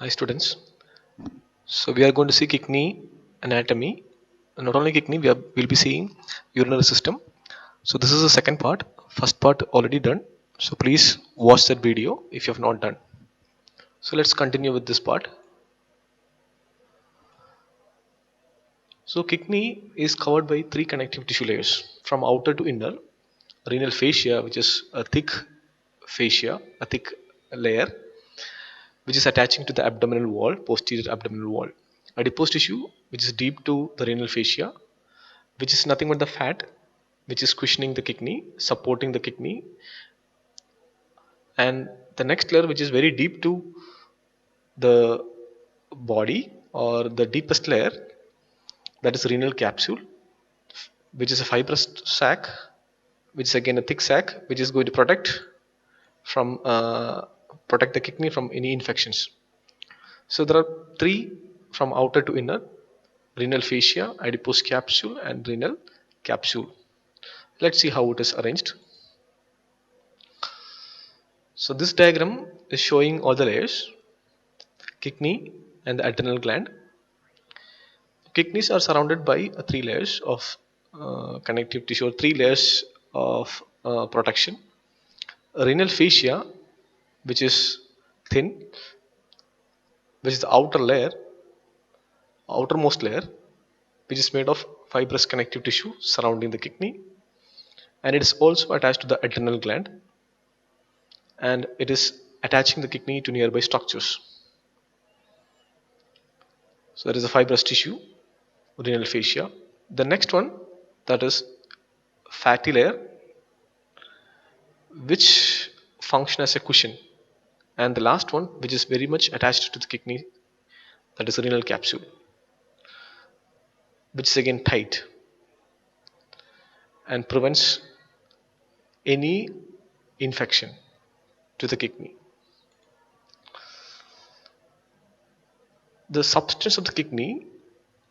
Hi students. So we are going to see kidney anatomy. Not only kidney, we'll be seeing urinary system. So this is the second part. First part already done. So please watch that video if you have not done. So let's continue with this part. So kidney is covered by three connective tissue layers from outer to inner. Renal fascia, which is a thick fascia, a thick layer which is attaching to the abdominal wall, posterior abdominal wall. Adipose tissue, which is deep to the renal fascia, which is nothing but the fat which is cushioning the kidney, supporting the kidney, and the next layer which is very deep to the body or the deepest layer, that is renal capsule, which is a fibrous sac, which is again a thick sac which is going to protect the kidney from any infections. So there are three from outer to inner: renal fascia, adipose capsule, and renal capsule. Let's see how it is arranged. So this diagram is showing all the layers: kidney and the adrenal gland. Kidneys are surrounded by three layers of connective tissue, or three layers of protection. Renal fascia, which is thin, which is the outermost layer, which is made of fibrous connective tissue surrounding the kidney, and it is also attached to the adrenal gland, and it is attaching the kidney to nearby structures. So there is a fibrous tissue, renal fascia. The next one, that is fatty layer, which function as a cushion, and the last one which is very much attached to the kidney, that is the renal capsule, which is again tight and prevents any infection to the kidney. The substance of the kidney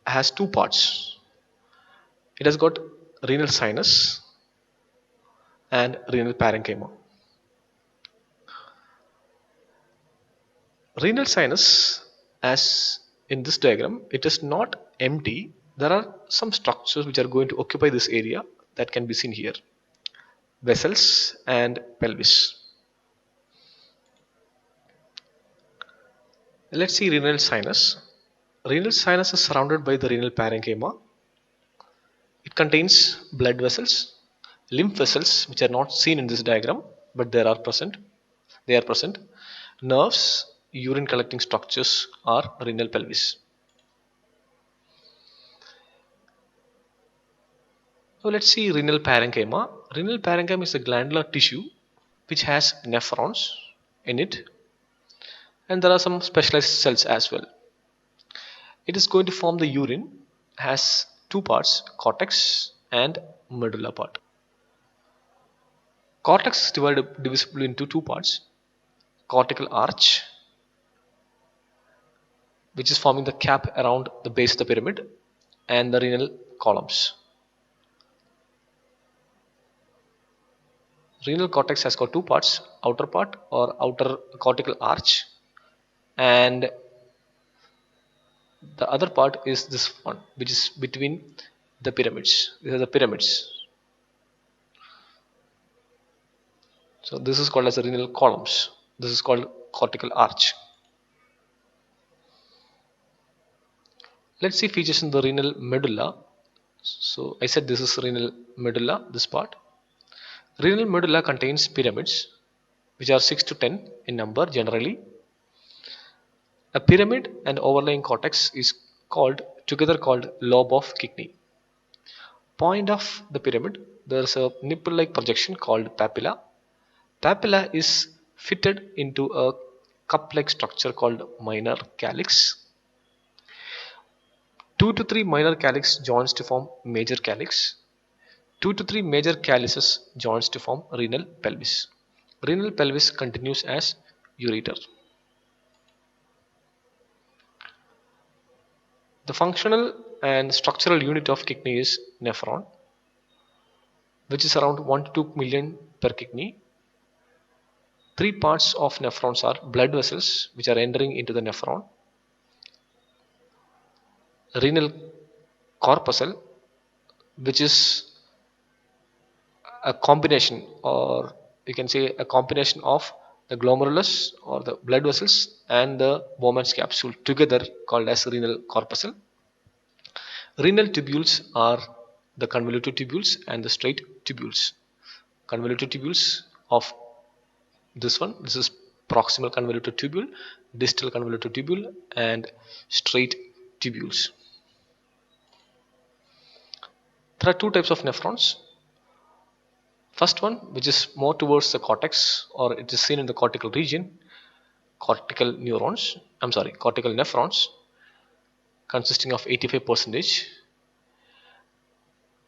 has two parts. It has got renal sinus and renal parenchyma. Renal sinus, as in this diagram, it is not empty. There are some structures which are going to occupy this area that can be seen here: vessels and pelvis. Let's see renal sinus. Renal sinus is surrounded by the renal parenchyma. It contains blood vessels, lymph vessels, which are not seen in this diagram, but they are present. They are present. Nerves, urine collecting structures are renal pelvis. So let's see renal parenchyma. Renal parenchyma is a glandular tissue which has nephrons in it, and there are some specialized cells as well. It is going to form the urine, has two parts: cortex and medulla part. Cortex is divisible into two parts: cortical arch, which is forming the cap around the base of the pyramid, and the renal columns. Renal cortex has got two parts: outer part or outer cortical arch, and the other part is this one, which is between the pyramids. These are the pyramids. So this is called as the renal columns. This is called cortical arch. Let's see features in the renal medulla. So I said this is renal medulla, this part. Renal medulla contains pyramids, which are 6 to 10 in number generally. A pyramid and overlying cortex is called lobe of kidney. Point of the pyramid, there is a nipple-like projection called papilla. Papilla is fitted into a cup-like structure called minor calyx. 2 to 3 minor calyx joins to form major calyx. 2 to 3 major calyces joins to form renal pelvis. Renal pelvis continues as ureter. The functional and structural unit of kidney is nephron, which is around 1 to 2 million per kidney. Three parts of nephrons are blood vessels which are entering into the nephron, renal corpuscle which is a combination, or you can say a combination of the glomerulus or the blood vessels and the Bowman's capsule together, called as renal corpuscle. Renal tubules are the convoluted tubules and the straight tubules. Convoluted tubules of this is proximal convoluted tubule, distal convoluted tubule, and straight tubules. There are two types of nephrons. First one, which is more towards the cortex, or it is seen in the cortical region, cortical neurons, cortical nephrons, consisting of 85 percentage,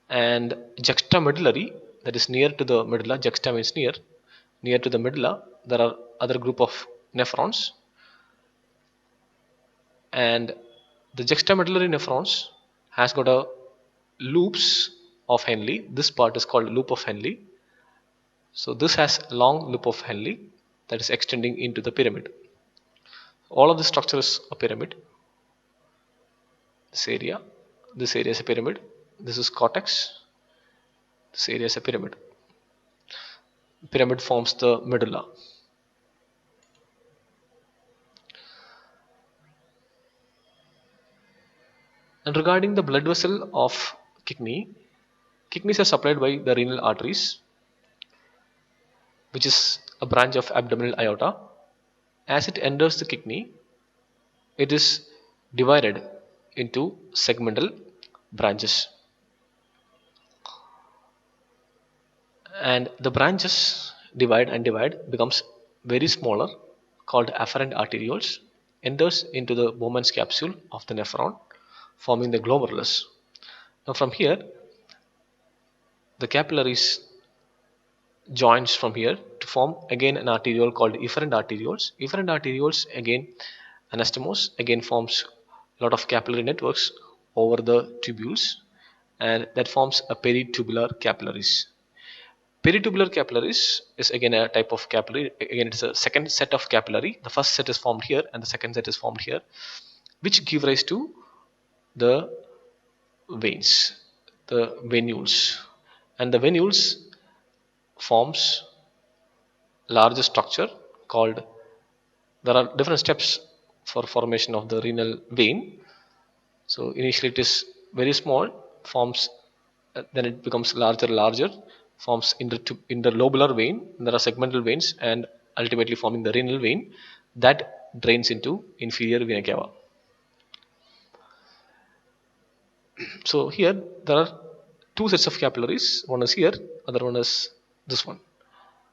and juxtamedullary, that is near to the medulla. Juxta means near to the medulla there are other group of nephrons, and the juxtamedullary nephrons has got a loops of Henle. This part is called loop of Henle. So this has long loop of Henle that is extending into the pyramid. All of the structure is a pyramid. This area is a pyramid. This is cortex. This area is a pyramid. Pyramid forms the medulla. And regarding the blood vessel of kidney, kidneys are supplied by the renal arteries, which is a branch of abdominal aorta. As it enters the kidney, it is divided into segmental branches, and the branches divide becomes very smaller, called afferent arterioles, enters into the Bowman's capsule of the nephron, forming the glomerulus. Now from here, the capillaries joins from here to form again an arteriole called efferent arterioles. Efferent arterioles again anastomose, again forms a lot of capillary networks over the tubules, and that forms a peritubular capillaries. Peritubular capillaries is again a type of capillary. Again, it's a second set of capillary. The first set is formed here and the second set is formed here, which give rise to the veins, the venules, and the venules forms larger structure called, there are different steps for formation of the renal vein. So initially it is very small, forms, then it becomes larger, forms interlobular vein. There are segmental veins, and ultimately forming the renal vein that drains into inferior vena cava. So here there are two sets of capillaries. One is here, other one is this one.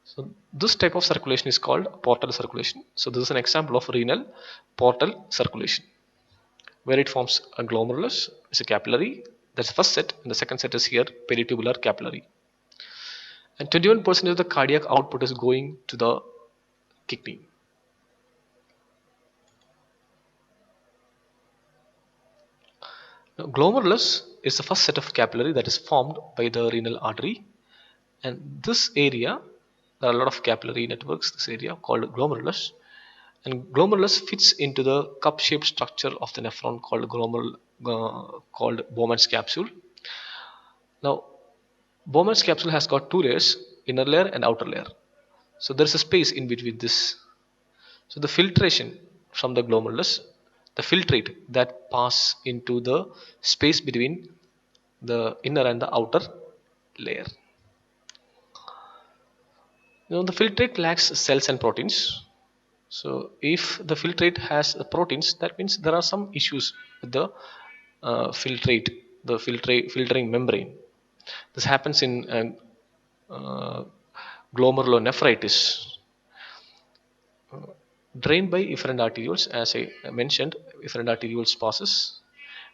So this type of circulation is called portal circulation. So this is an example of renal portal circulation, where it forms a glomerulus, is a capillary. That's the first set, and the second set is here, peritubular capillary. And 21% of the cardiac output is going to the kidney. Now, glomerulus is the first set of capillary that is formed by the renal artery, and this area, there are a lot of capillary networks. This area called glomerulus, and glomerulus fits into the cup-shaped structure of the nephron called Bowman's capsule. Now, Bowman's capsule has got two layers, inner layer and outer layer. So there is a space in between this. So the filtration from the glomerulus, the filtrate that pass into the space between the inner and the outer layer. The filtrate lacks cells and proteins. So if the filtrate has proteins, that means there are some issues with the filtering membrane. This happens in glomerulonephritis. Drained by efferent arterioles, as I mentioned, efferent arterioles passes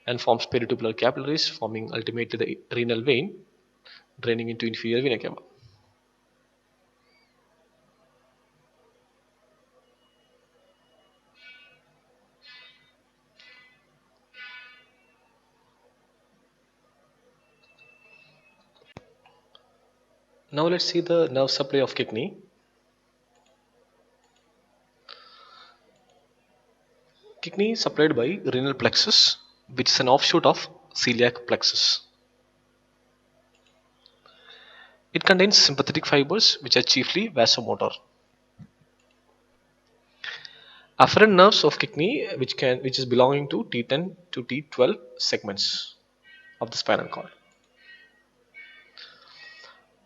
and forms peritubular capillaries, forming ultimately the renal vein, draining into inferior vena cava. Now let's see the nerve supply of kidney. Kidney is supplied by renal plexus, which is an offshoot of celiac plexus. It contains sympathetic fibers, which are chiefly vasomotor. Afferent nerves of kidney, which is belonging to T10 to T12 segments of the spinal cord.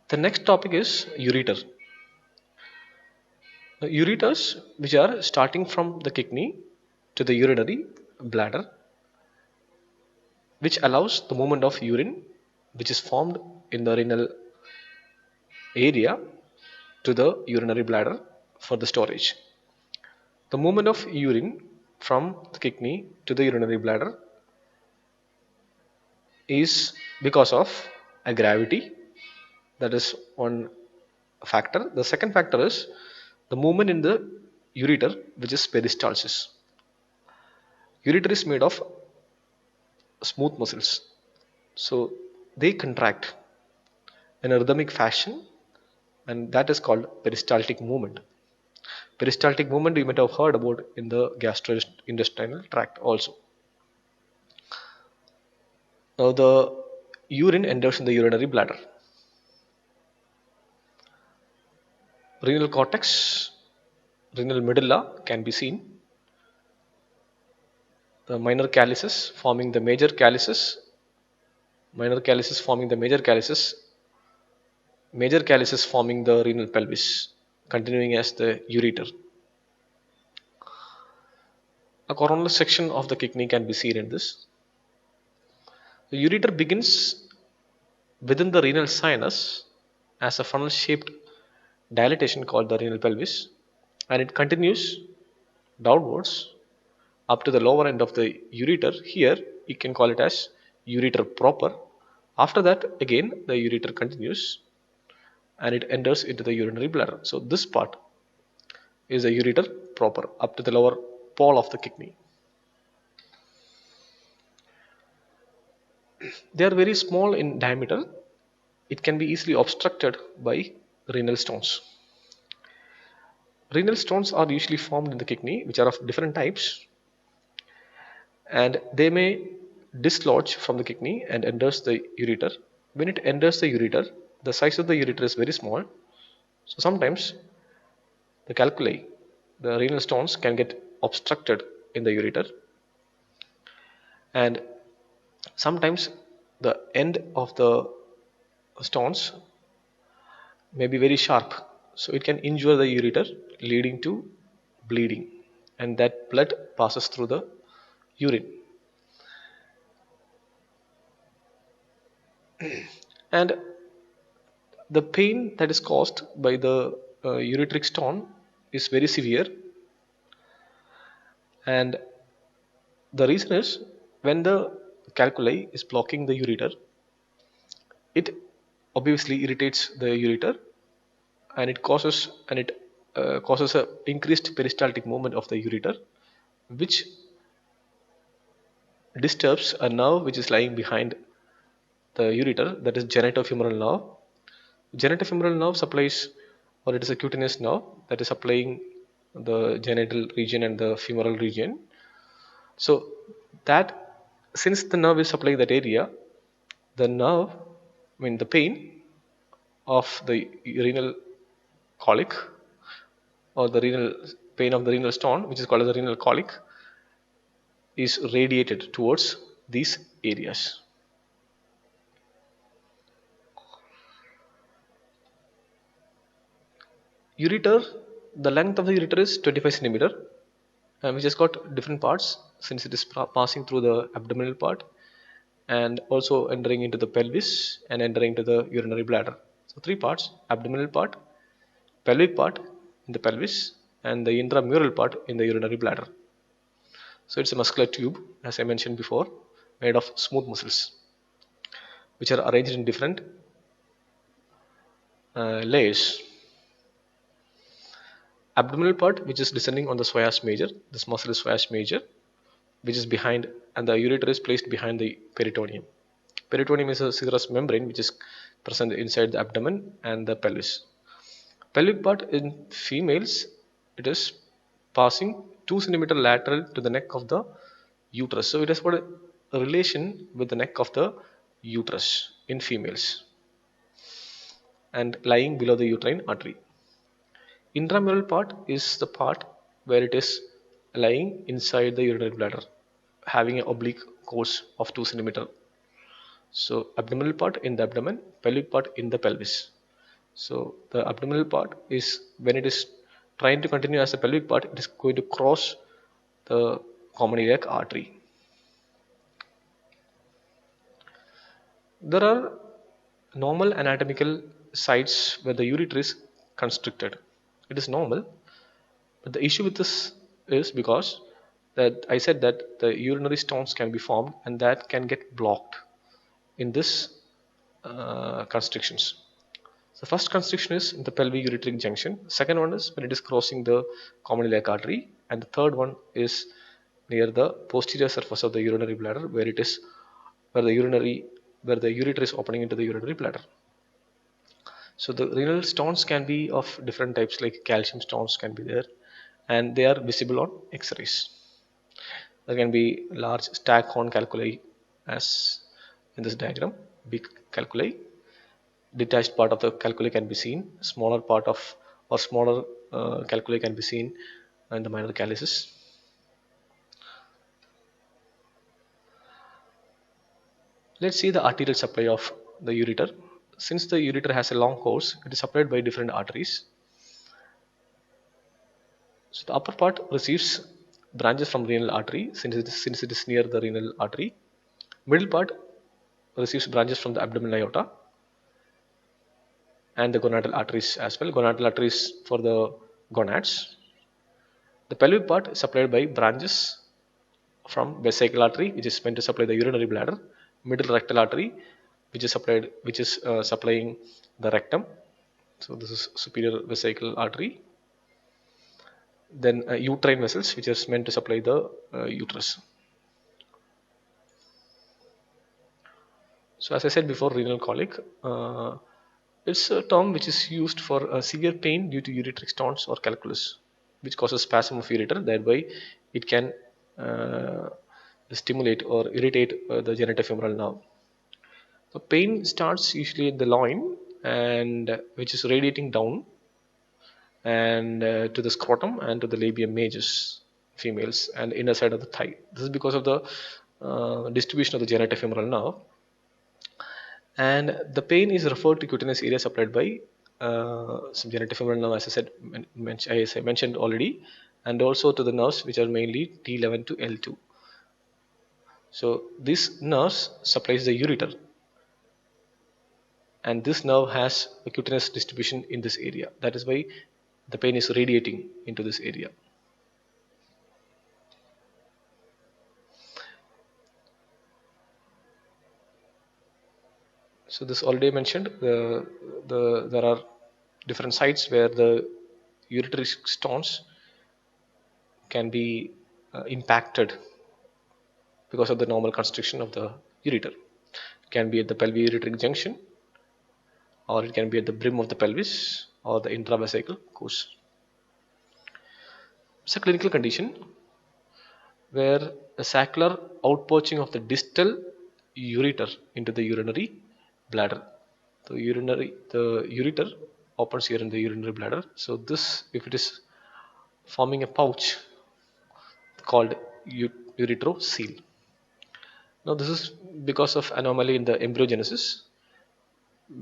The next topic is ureter. The ureters, which are starting from the kidney to the urinary bladder, which allows the movement of urine, which is formed in the renal area, to the urinary bladder for the storage. The movement of urine from the kidney to the urinary bladder is because of a gravity. That is one factor. The second factor is the movement in the ureter, which is peristalsis. Ureter is made of smooth muscles, so they contract in a rhythmic fashion, and that is called peristaltic movement. Peristaltic movement you might have heard about in the gastrointestinal tract also. Now the urine enters in the urinary bladder. Renal cortex, renal medulla can be seen. The minor calyces forming the major calyces, major calyces forming the renal pelvis, continuing as the ureter. A coronal section of the kidney can be seen in this. The ureter begins within the renal sinus as a funnel shaped dilatation called the renal pelvis, and it continues downwards up to the lower end of the ureter. Here you can call it as ureter proper. After that, again the ureter continues and it enters into the urinary bladder. So this part is a ureter proper up to the lower pole of the kidney. They are very small in diameter. It can be easily obstructed by renal stones. Renal stones are usually formed in the kidney, which are of different types, and they may dislodge from the kidney and enters the ureter. When it enters the ureter, the size of the ureter is very small, so sometimes the calculi, the renal stones, can get obstructed in the ureter, and sometimes the end of the stones may be very sharp, so it can injure the ureter, leading to bleeding, and that blood passes through the urine. And the pain that is caused by the ureteric stone is very severe, and the reason is when the calculi is blocking the ureter, it obviously irritates the ureter, and it causes a increased peristaltic movement of the ureter, which disturbs a nerve which is lying behind the ureter, that is genitofemoral nerve. Genitofemoral nerve supplies, or it is a cutaneous nerve that is supplying the genital region and the femoral region. So that, since the nerve is supplying that area, the nerve, the pain of the renal colic, or the renal pain of the renal stone, which is called as the renal colic, is radiated towards these areas. Ureter, the length of the ureter is 25 centimeter, which has got different parts since it is passing through the abdominal part and also entering into the pelvis and entering to the urinary bladder. So three parts: abdominal part, pelvic part in the pelvis, and the intramural part in the urinary bladder. So it's a muscular tube, as I mentioned before, made of smooth muscles, which are arranged in different layers. Abdominal part, which is descending on the psoas major, this muscle is psoas major, which is behind, and the ureter is placed behind the peritoneum. Peritoneum is a serous membrane which is present inside the abdomen and the pelvis. Pelvic part in females, it is passing 2 centimeter lateral to the neck of the uterus. So it has got a relation with the neck of the uterus in females and lying below the uterine artery. Intramural part is the part where it is lying inside the urinary bladder, having an oblique course of 2 centimeter. So abdominal part in the abdomen, pelvic part in the pelvis. So the abdominal part is when it is trying to continue as a pelvic part, it is going to cross the common iliac artery. There are normal anatomical sites where the ureter is constricted. It is normal, but the issue with this is because that I said that the urinary stones can be formed and that can get blocked in this constrictions. So first constriction is in the pelvic ureteric junction. Second one is when it is crossing the common iliac artery, and the third one is near the posterior surface of the urinary bladder, where it is where the ureter is opening into the urinary bladder. So the renal stones can be of different types, like calcium stones can be there, and they are visible on X-rays. There can be large staghorn calculi, as in this diagram, big calculi. Detached part of the calculi can be seen. Smaller part of or smaller calculi can be seen in the minor calyces. Let's see the arterial supply of the ureter. Since the ureter has a long course, it is supplied by different arteries. So the upper part receives branches from renal artery since it is near the renal artery. Middle part receives branches from the abdominal aorta and the gonadal arteries as well. Gonadal arteries for the gonads. The pelvic part is supplied by branches from vesical artery, which is meant to supply the urinary bladder. Middle rectal artery, which is supplying the rectum. So this is superior vesical artery. Then uterine vessels, which is meant to supply the uterus. So as I said before, renal colic, it's a term which is used for severe pain due to ureteric stones or calculus, which causes spasm of ureter. Thereby, it can stimulate or irritate the genitofemoral nerve. So pain starts usually at the loin, and which is radiating down and to the scrotum and to the labia majus, females, and inner side of the thigh. This is because of the distribution of the genitofemoral nerve, and the pain is referred to cutaneous area supplied by some genitofemoral nerve, as I said, as I mentioned already, and also to the nerves which are mainly T11 to L2. So this nerves supplies the ureter, and this nerve has a cutaneous distribution in this area. That is why the pain is radiating into this area. So this already mentioned, there are different sites where the ureteric stones can be impacted because of the normal constriction of the ureter. It can be at the pelvic ureteric junction, or it can be at the brim of the pelvis or the intravesical course. It's a clinical condition where a saccular outpouching of the distal ureter into the urinary bladder. The ureter opens here in the urinary bladder. So this, if it is forming a pouch called ureterocele. Now this is because of anomaly in the embryogenesis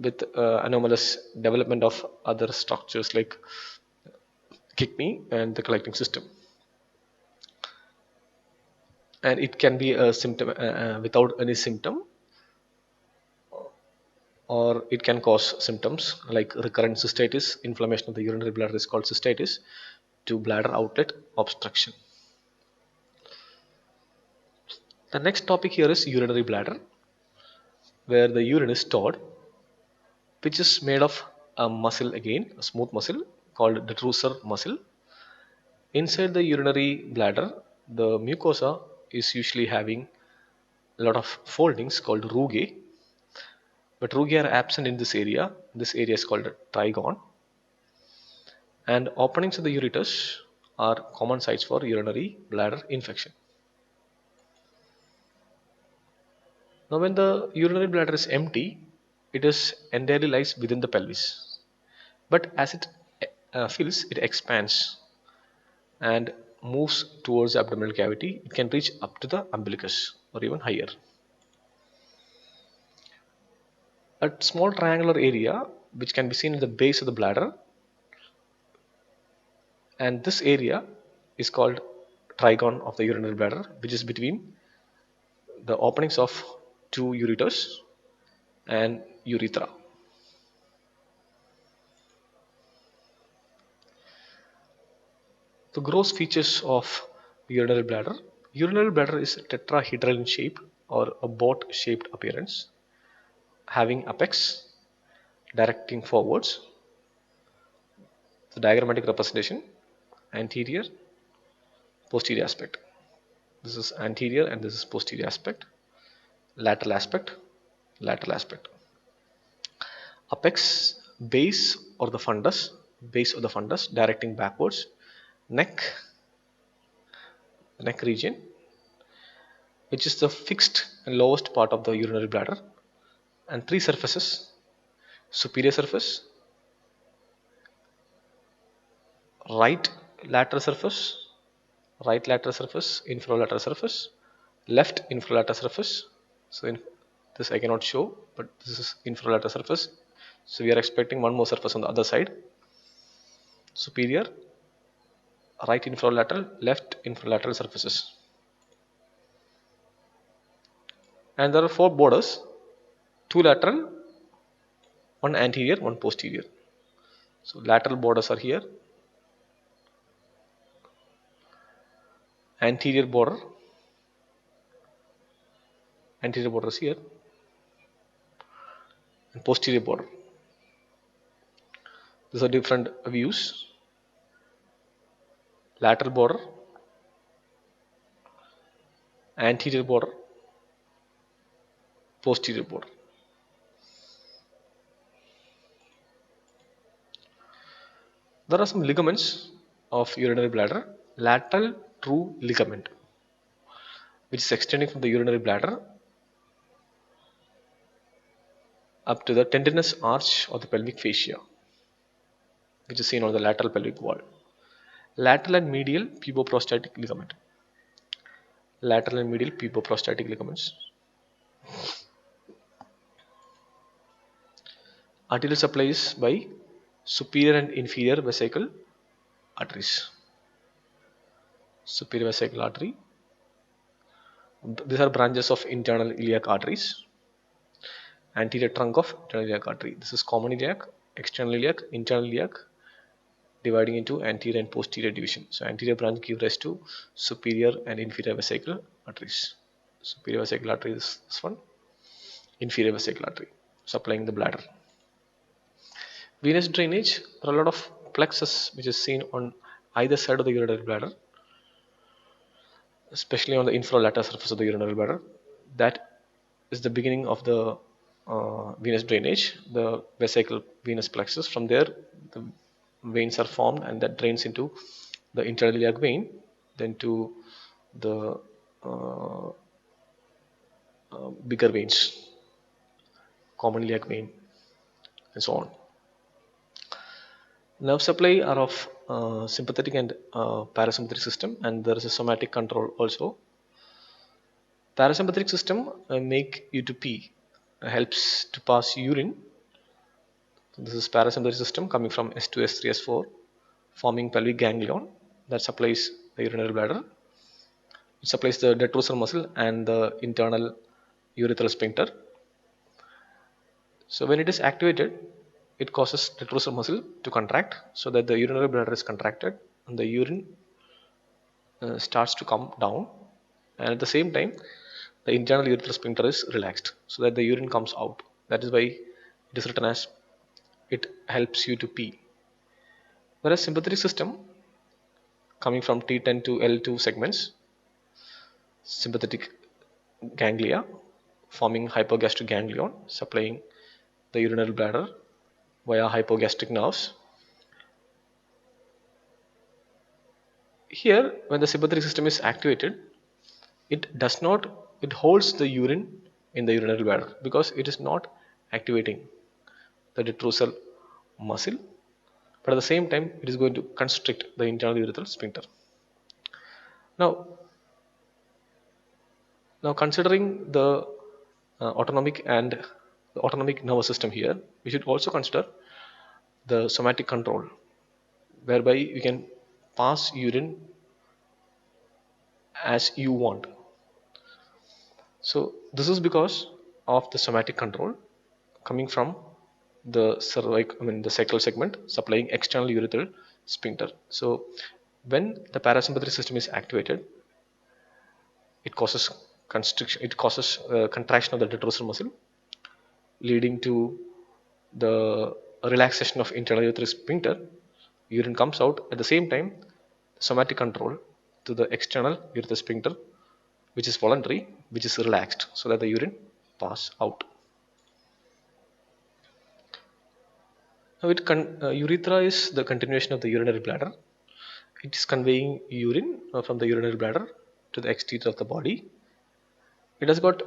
with anomalous development of other structures like kidney and the collecting system. And it can be a symptom without any symptom, or it can cause symptoms like recurrent cystitis. Inflammation of the urinary bladder is called cystitis, to bladder outlet obstruction. The next topic here is urinary bladder, where the urine is stored, which is made of a muscle, again a smooth muscle called detrusor muscle. Inside the urinary bladder, the mucosa is usually having a lot of foldings called rugae, but rugae are absent in this area. This area is called a trigone, and openings of the ureters are common sites for urinary bladder infection. Now, when the urinary bladder is empty, it is entirely lies within the pelvis. But as it fills, it expands and moves towards the abdominal cavity. It can reach up to the umbilicus or even higher. A small triangular area which can be seen at the base of the bladder, and this area is called trigon of the urinary bladder, which is between the openings of two ureters and urethra. The gross features of urinary bladder. Urinary bladder is tetrahedral in shape or a boat shaped appearance, having apex directing forwards. The diagrammatic representation, anterior, posterior aspect. This is anterior and this is posterior aspect. Lateral aspect, lateral aspect. Apex, base or the fundus, base of the fundus directing backwards. Neck region, which is the fixed and lowest part of the urinary bladder, and three surfaces: superior surface, right lateral surface, right lateral surface, infralateral surface, left infralateral surface. So this I cannot show, but this is infralateral surface. So we are expecting one more surface on the other side: superior, right infralateral, left infralateral surfaces. And there are four borders: two lateral, one anterior, one posterior. So lateral borders are here, anterior border, anterior border is here, and posterior border. These are different views: lateral border, anterior border, posterior border. There are some ligaments of urinary bladder. Lateral true ligament, which is extending from the urinary bladder up to the tendinous arch of the pelvic fascia, which is seen on the lateral pelvic wall. Lateral and medial puboprostatic ligament. Lateral and medial puboprostatic ligaments. Arterial supplies by superior and inferior vesical arteries. Superior vesical artery. These are branches of internal iliac arteries. Anterior trunk of internal iliac artery. This is common iliac, external iliac, internal iliac, dividing into anterior and posterior division. So anterior branch gives rise to superior and inferior vesical arteries. Superior vesical artery is this one. Inferior vesical artery supplying the bladder. Venous drainage. There are a lot of plexus which is seen on either side of the urinary bladder, especially on the infralateral surface of the urinary bladder. That is the beginning of the venous drainage, the vesical venous plexus. From there, the veins are formed and that drains into the internal iliac vein, then to the bigger veins, common iliac vein, and so on. Nerve supply are of sympathetic and parasympathetic system, and there is a somatic control also. Parasympathetic system make you to pee, helps to pass urine. So this is parasympathetic system coming from S2, S3, S4, forming pelvic ganglion that supplies the urinary bladder. It supplies the detrusor muscle and the internal urethral sphincter. So when it is activated, it causes detrusor muscle to contract so that the urinary bladder is contracted and the urine starts to come down, and at the same time the internal urethral sphincter is relaxed so that the urine comes out. That is why it is written as it helps you to pee. Whereas sympathetic system coming from T10 to L2 segments, sympathetic ganglia forming hypogastric ganglion supplying the urinary bladder via hypogastric nerves. Here, when the sympathetic system is activated, it does not, it holds the urine in the urinary bladder because it is not activating the detrusor muscle, but at the same time it is going to constrict the internal urethral sphincter. Now, considering the autonomic and the autonomic nervous system here, we should also consider the somatic control, whereby you can pass urine as you want. So this is because of the somatic control coming from the the sacral segment supplying external urethral sphincter. So when the parasympathetic system is activated, it causes constriction, it causes contraction of the detrusor muscle, leading to the relaxation of internal urethral sphincter. Urine comes out. At the same time, somatic control to the external urethral sphincter, which is voluntary, which is relaxed, so that the urine pass out. Now, urethra is the continuation of the urinary bladder. It is conveying urine from the urinary bladder to the exterior of the body. It has got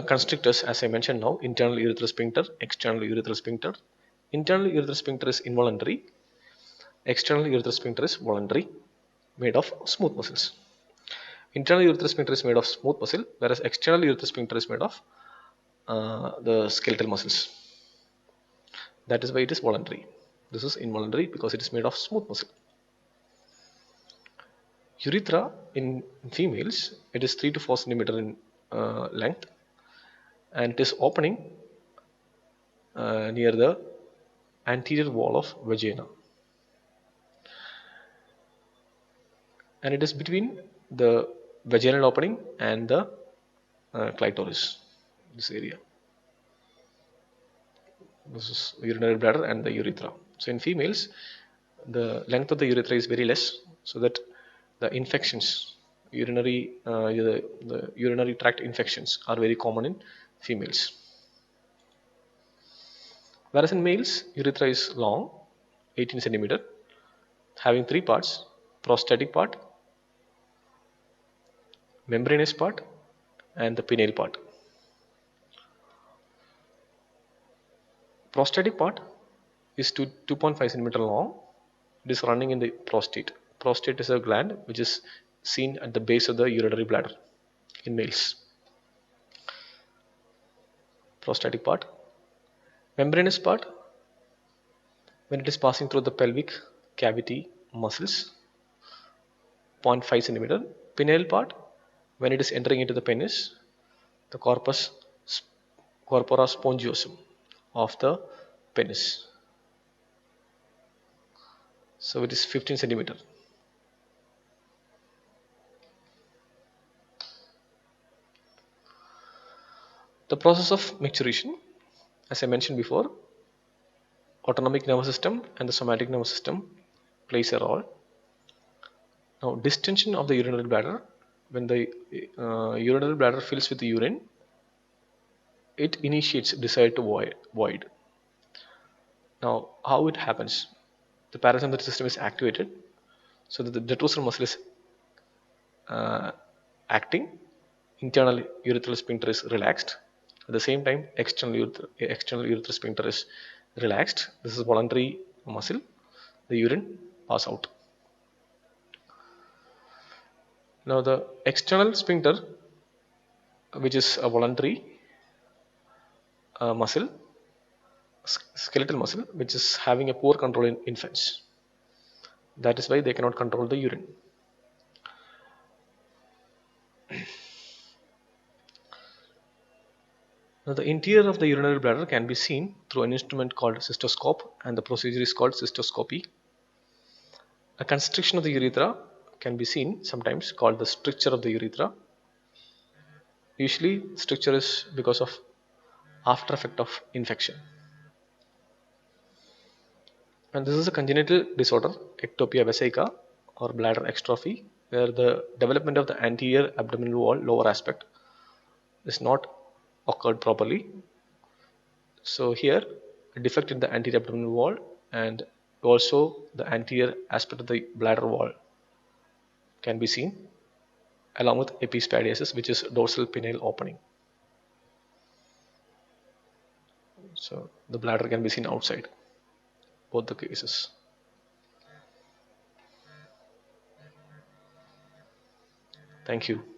constrictors, as I mentioned now: internal urethral sphincter, external urethral sphincter. Internal urethral sphincter is involuntary, external urethral sphincter is voluntary, made of smooth muscles. Internal urethral sphincter is made of smooth muscle, whereas external urethral sphincter is made of the skeletal muscles. That is why it is voluntary. This is involuntary because it is made of smooth muscle. Urethra in females, it is 3 to 4 centimeter in length, and it is opening near the anterior wall of vagina, and it is between the vaginal opening and the clitoris, this area. This is urinary bladder and the urethra. So in females, the length of the urethra is very less, so that the infections, the urinary tract infections are very common in females. Whereas in males, urethra is long, 18 centimeter, having three parts: prostatic part, membranous part, and the pineal part. Prostatic part is 2.5 centimeter long. It is running in the prostate. Prostate is a gland which is seen at the base of the urinary bladder in males. Prostatic part. Membranous part, when it is passing through the pelvic cavity muscles, 0.5 centimeter. Pineal part, when it is entering into the penis, the corpora spongiosum of the penis. So it is 15 centimeter. The process of maturation, as I mentioned before, autonomic nervous system and the somatic nervous system plays a role. Now, distension of the urinary bladder, when the urinary bladder fills with urine, it initiates desire to void. Now, how it happens? The parasympathetic system is activated, so that the detrusor muscle is uh, acting. Internal urethral sphincter is relaxed. At the same time, external urethral sphincter is relaxed. This is voluntary muscle. The urine pass out. Now, the external sphincter, which is a voluntary muscle, skeletal muscle, which is having a poor control in infants. That is why they cannot control the urine. Now, the interior of the urinary bladder can be seen through an instrument called cystoscope, and the procedure is called cystoscopy. A constriction of the urethra can be seen sometimes, called the stricture of the urethra. Usually, stricture is because of after effect of infection. And this is a congenital disorder, ectopia vesica or bladder exstrophy, where the development of the anterior abdominal wall lower aspect is not occurred properly. So here, a defect in the anterior abdominal wall and also the anterior aspect of the bladder wall can be seen along with epispadiasis, which is dorsal penile opening. So the bladder can be seen outside, both the cases. Thank you.